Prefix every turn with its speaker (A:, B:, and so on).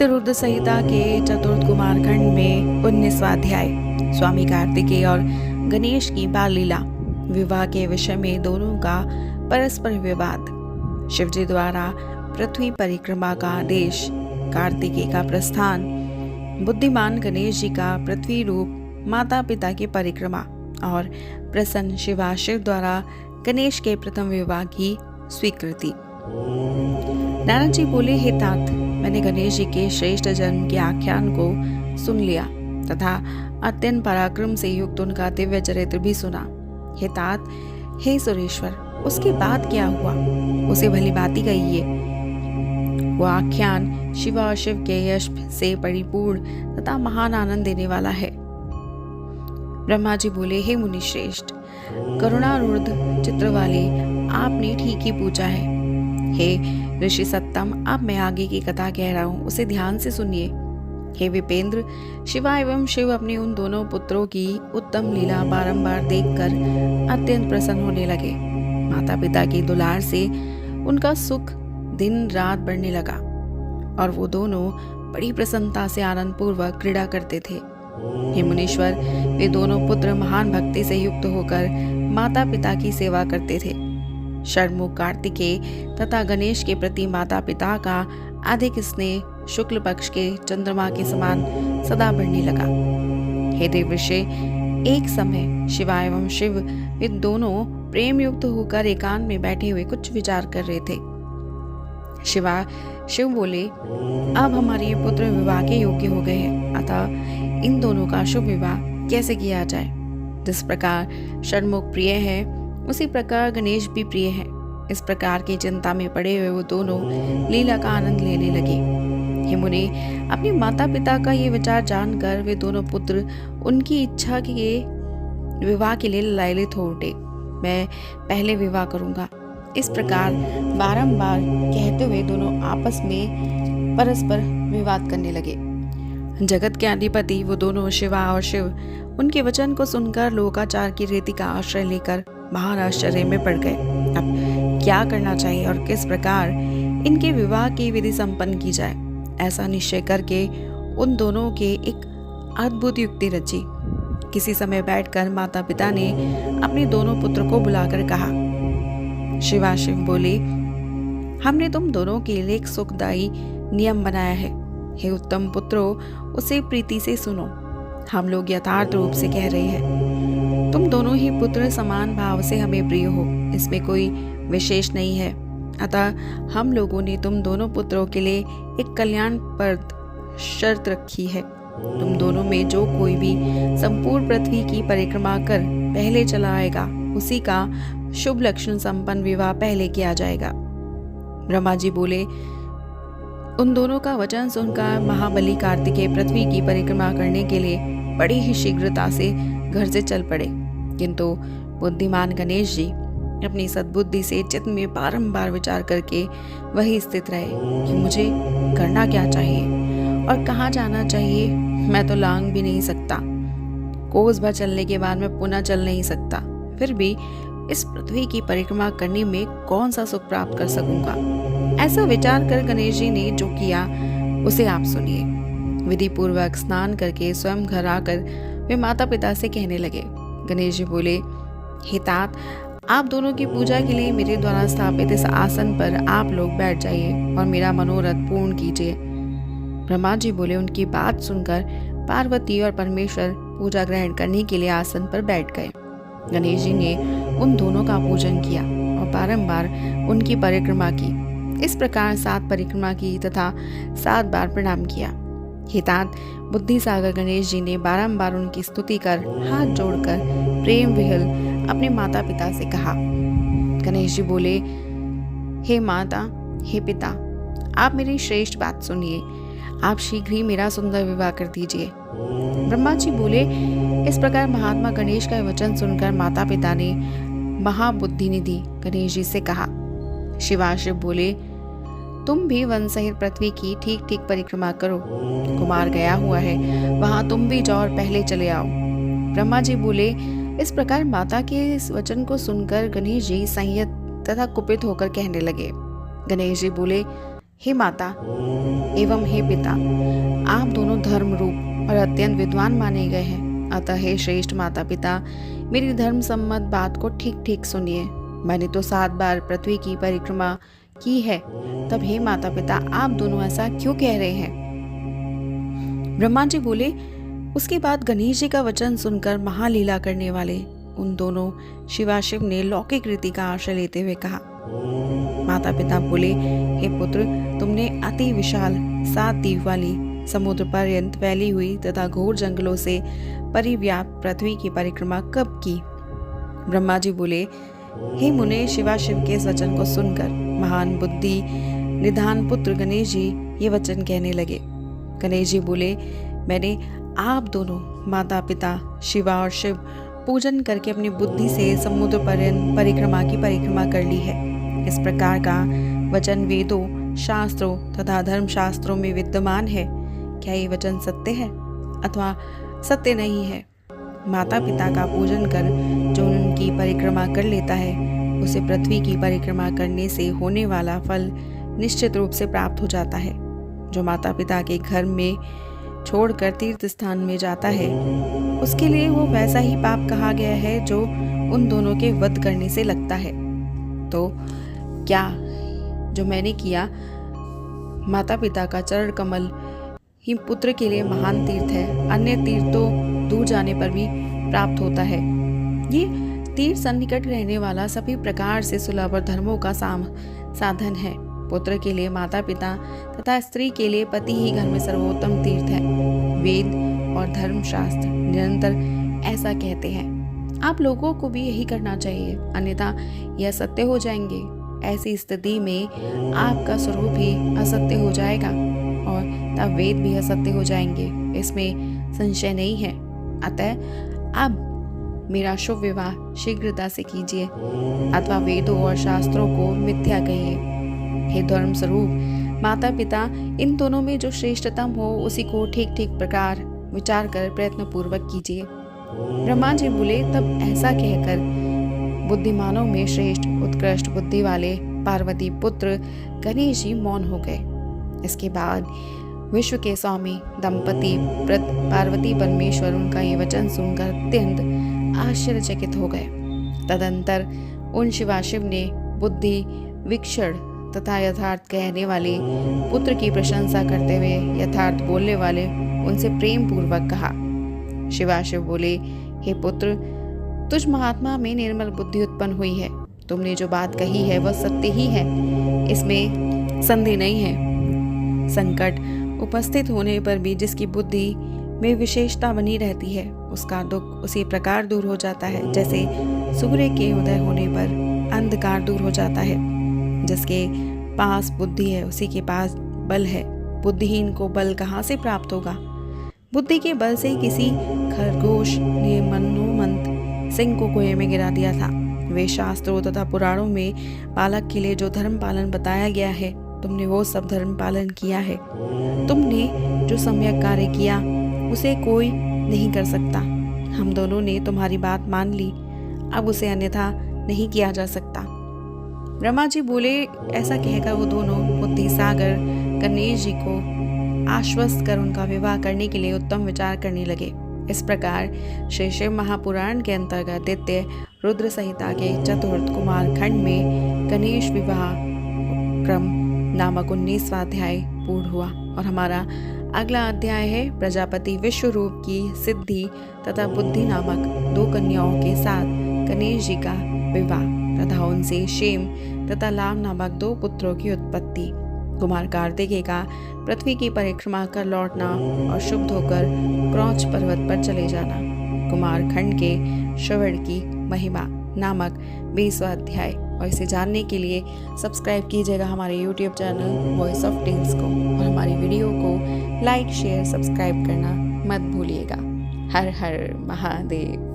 A: सत्यरुद्र संहिता के चतुर्थ कुमार खंड में 19वां अध्याय स्वामी कार्तिकेय और गणेश की बाल लीला। विवाह के विषय में दोनों का परस्पर विवाद। शिवजी द्वारा पृथ्वी परिक्रमा का आदेश, कार्तिकेय का प्रस्थान, बुद्धिमान गणेश जी का पृथ्वी रूप माता पिता की परिक्रमा और प्रसन्न शिवाशिव द्वारा गणेश के प्रथम विवाह की स्वीकृति। नारद जी बोले, हे तात, मैंने गणेश जी के श्रेष्ठ जन्म के आख्यान को सुन लिया तथा अत्यंत पराक्रम से युक्त उनका दिव्य चरित्र भी सुना। हे तात, हे सुरेश्वर, उसके बाद क्या हुआ, उसे भली बाती कहिए। वो आख्यान शिवा और शिव के यश से परिपूर्ण तथा महान आनंद देने वाला है। ब्रह्मा जी बोले, हे मुनि श्रेष्ठ, करुणारूढ़ चित्र वाले, आपने ठीक ही पूछा है। हे ऋषि सत्तम, अब मैं आगे की कथा कह रहा हूँ, उसे ध्यान से सुनिए। हे विपेंद्र, शिवा एवं शिव अपने उन दोनों पुत्रों की उत्तम लीला बारंबार देखकर अत्यंत प्रसन्न होने लगे। माता पिता की दुलार से उनका सुख दिन रात बढ़ने लगा और वो दोनों बड़ी प्रसन्नता से आनंद पूर्वक क्रीड़ा करते थे। हे मुनीश्वर, वे दोनों पुत्र महान भक्ति से युक्त होकर माता पिता की सेवा करते थे। षण्मुख कार्तिकेय तथा गणेश के प्रति माता पिता का अधिक स्नेह शुक्ल पक्ष के चंद्रमा के समान सदा बढ़ने लगा। हे देवऋषि, एक समय शिवा एवं शिव वे दोनों प्रेम युक्त होकर एकांत में बैठे हुए कुछ विचार कर रहे थे। शिव बोले, अब हमारे ये पुत्र विवाह के योग्य हो गए हैं, अतः इन दोनों का शुभ विवाह कैसे किया जाए। जिस प्रकार षण्मुख प्रिय है, उसी प्रकार गणेश भी प्रिय है। इस प्रकार की चिंता में पड़े हुए वो दोनों लीला का आनंद लेने लगे। हे मुनि, अपने माता पिता का ये विचार जानकर वे दोनों पुत्र उनकी इच्छा के विवाह के लिए लालायित हो उठे। मैं पहले विवाह करूंगा, इस प्रकार बारंबार कहते हुए दोनों आपस में परस्पर विवाद करने लगे। जगत के अधिपति वो दोनों शिवा और शिव उनके वचन को सुनकर लोकाचार की रीति का आश्रय लेकर महान आश्चर्य में पड़ गए। अब क्या करना चाहिए और किस प्रकार इनके विवाह की विधि संपन्न की जाए, ऐसा निश्चय करके उन दोनों के एक अद्भुत युक्ति रची। किसी समय बैठकर माता पिता ने अपने दोनों पुत्र को बुलाकर कहा। शिवाशिव बोले, हमने तुम दोनों के लिए एक सुखदायी नियम बनाया है। हे उत्तम पुत्रों, उसे प्रीति से सुनो। हम लोग यथार्थ रूप से कह रहे हैं, तुम दोनों ही पुत्र समान भाव से हमें प्रिय हो, इसमें कोई विशेष नहीं है। अतः हम लोगों ने तुम दोनों पुत्रों के लिए एक कल्याणप्रद शर्त रखी है। तुम दोनों में जो कोई भी संपूर्ण पृथ्वी की परिक्रमा कर पहले चला आएगा, उसी का शुभ लक्षण संपन्न विवाह पहले किया जाएगा। ब्रह्मा जी बोले, उन दोनों का वचन सुनकर महाबली कार्तिकेय पृथ्वी की परिक्रमा करने के लिए बड़ी ही शीघ्रता से घर से चल पड़े। किंतु बुद्धिमान गणेश जी अपनी सद्बुद्धि से चित्त में बारंबार विचार करके वही स्थित रहे कि मुझे करना क्या चाहिए और कहाँ जाना चाहिए। मैं तो लांग भी नहीं सकता, कोस भर चलने के बाद मैं पुनः चल नहीं सकता, फिर भी इस पृथ्वी की परिक्रमा करने में कौन सा सुख प्राप्त कर सकूंगा। ऐसा विचार कर गणेश जी ने जो किया उसे आप सुनिए। विधि पूर्वक स्नान करके स्वयं घर आकर वे माता पिता से कहने लगे। गणेश जी बोले, हे तात, आप दोनों की पूजा के लिए मेरे द्वारा स्थापित इस आसन पर आप लोग बैठ जाइए और मेरा मनोरथ पूर्ण कीजिए। ब्रह्मा जी बोले, उनकी बात सुनकर पार्वती और परमेश्वर पूजा ग्रहण करने के लिए आसन पर बैठ गए। गणेश जी ने उन दोनों का पूजन किया और बारंबार उनकी परिक्रमा की। इस प्रकार 7 परिक्रमा की तथा 7 बार प्रणाम किया। हे तात, बुद्धि सागर गणेश जी ने बारंबार उनकी स्तुति कर हाथ जोड़कर प्रेम विहल अपने माता पिता से कहा। गणेश जी बोले, हे माता, हे पिता, आप मेरी श्रेष्ठ बात सुनिए। आप शीघ्र ही मेरा सुंदर विवाह कर दीजिए। ब्रह्मा जी बोले, इस प्रकार महात्मा गणेश का वचन सुनकर माता पिता ने महाबुद्धि निधि गणेश जी से कहा। शिवाशिव बोले, तुम भी वन सहित पृथ्वी की ठीक ठीक परिक्रमा करो। कुमार गया हुआ है, वहां तुम भी जाओ और पहले चले आओ। ब्रह्मा जी बोले, इस प्रकार माता के इस वचन को सुनकर गणेश जी संयत तथा कुपित होकर कहने लगे। गणेश जी बोले, हे माता एवं हे पिता, आप दोनों धर्म रूप और अत्यंत विद्वान माने गए हैं। अतः हे श्रेष्ठ माता पिता, मेरी धर्म सम्मत बात को ठीक ठीक सुनिए। मैंने तो 7 बार पृथ्वी की परिक्रमा की है, तब हे माता पिता आप दोनों ऐसा क्यों कह रहे हैं? ब्रह्मा जी बोले। उसके बाद गणेश जी का वचन सुनकर महालीला करने वाले उन दोनों शिवाशिव ने लौकिक रीति का आश्रय लेते हुए कहा। माता पिता बोले, हे पुत्र, तुमने अति विशाल 7 द्वीप वाली समुद्र पर्यंत फैली हुई तथा घोर जंगलों से परिव्याप्त पृथ्वी की परिक्रमा कब की? ब्रह्मा जी बोले, हे मुने, शिवाशिव के इस वचन को सुनकर महान बुद्धि निधान पुत्र गणेश जी ये वचन कहने लगे। गणेश जी बोले, मैंने आप दोनों माता पिता शिवा और शिव पूजन करके अपनी बुद्धि से समुद्र पर्यंत परिक्रमा की परिक्रमा कर ली है। इस प्रकार का वचन वेदों, शास्त्रों तथा धर्मशास्त्रों में विद्यमान है। क्या ये वचन सत्य है अथवा सत्य नहीं है? माता पिता का पूजन कर जो उनकी परिक्रमा कर लेता है, उसे पृथ्वी की परिक्रमा करने से होने वाला फल निश्चित रूप से प्राप्त हो जाता है। जो माता पिता के घर में छोड़कर तीर्थ स्थान में जाता है, उसके लिए वो वैसा ही पाप कहा गया है जो उन दोनों के वध करने से लगता है। तो क्या जो मैंने किया, माता पिता का चरण कमल ही पुत्र के लिए महान तीर्थ है। अन्य तीर्थों दूर जाने पर भी प्राप्त होता है। ये तीर्थ सन्निकट रहने वाला सभी प्रकार से सुलभ और धर्मों का साधन है। पुत्र के लिए माता पिता तथा स्त्री के लिए पति ही घर में सर्वोत्तम तीर्थ है। वेद और धर्मशास्त्र निरंतर ऐसा कहते हैं। आप लोगों को भी यही करना चाहिए, अन्यथा यह सत्य हो जाएंगे। ऐसी स्थिति में आपका स्वरूप ही असत्य हो जाएगा और तब वेद भी असत्य हो जाएंगे, इसमें संशय नहीं है। अतः अब मेरा शुभ विवाह शीघ्रता से कीजिए अथवा वेदों और शास्त्रों को मिथ्या कहिए। हे धर्म स्वरूप माता पिता, इन दोनों में जो श्रेष्ठतम हो उसी को ठीक ठीक प्रकार विचार कर प्रयत्न पूर्वक कीजिए। ब्रह्मा जी बोले। तब ऐसा कहकर बुद्धिमानों में श्रेष्ठ उत्कृष्ट बुद्धि वाले पार्वती पुत्र गणेश जी मौन हो गए। इसके बाद विश्व के स्वामी दंपति व्रत पार्वती परमेश्वर उनका ये वचन सुनकर अत्यंत आश्चर्यचकित हो गए। तदंतर उन शिवाशिव ने बुद्धि विक्षण तथा यथार्थ कहने वाले पुत्र की प्रशंसा करते हुए यथार्थ बोलने वाले उनसे प्रेम पूर्वक कहा। शिवाशिव बोले, हे पुत्र, तुझ महात्मा में निर्मल बुद्धि उत्पन्न हुई है। तुमने जो बात कही है वह सत्य ही है, इसमें संदेह नहीं है। संकट उपस्थित होने पर भी जिसकी बुद्धि में विशेषता बनी रहती है, उसका दुख उसी प्रकार दूर हो जाता है जैसे सूर्य के उदय होने पर अंधकार दूर हो जाता है। जिसके पास बुद्धि है उसी के पास बल है। बुद्धिहीन को बल कहाँ से प्राप्त होगा? बुद्धि के बल से किसी खरगोश ने मनोमंत सिंह को कुएं में गिरा दिया था। वे शास्त्रों तथा पुराणों में बालक के लिए जो धर्म पालन बताया गया है, तुमने वो सब धर्म पालन किया है। तुमने जो सम्यक कार्य किया उसे कोई नहीं कर सकता। हम दोनों ने तुम्हारी बात मान ली, अब उसे अन्यथा नहीं किया जा सकता। ब्रह्मा जी बोले। ऐसा कहकर वो दोनों बुद्धि सागर गणेश जी को आश्वस्त कर उनका विवाह करने के लिए उत्तम विचार करने लगे। इस प्रकार श्री शिव महापुराण के अंतर्गत द्वितीय रुद्र संहिता के चतुर्थ कुमार खंड में गणेश विवाह क्रम नामक 19वां अध्याय पूर्ण हुआ और हमारा अगला अध्याय है प्रजापति विश्वरूप की सिद्धि तथा बुद्धि नामक 2 कन्याओं के साथ गणेश जी का विवाह तथा उनसे शेम तथा लाम नामक 2 पुत्रों की उत्पत्ति। कुमार कार्तिकेय का पृथ्वी की परिक्रमा कर लौटना और शुभ होकर क्रौच पर्वत पर चले जाना। कुमार खंड के श्रवण की महिमा नामक 20वां अध्याय। और इसे जानने के लिए सब्सक्राइब कीजिएगा हमारे YouTube channel voice of tales को और हमारी वीडियो को लाइक शेयर सब्सक्राइब करना मत भूलिएगा। हर हर महादेव।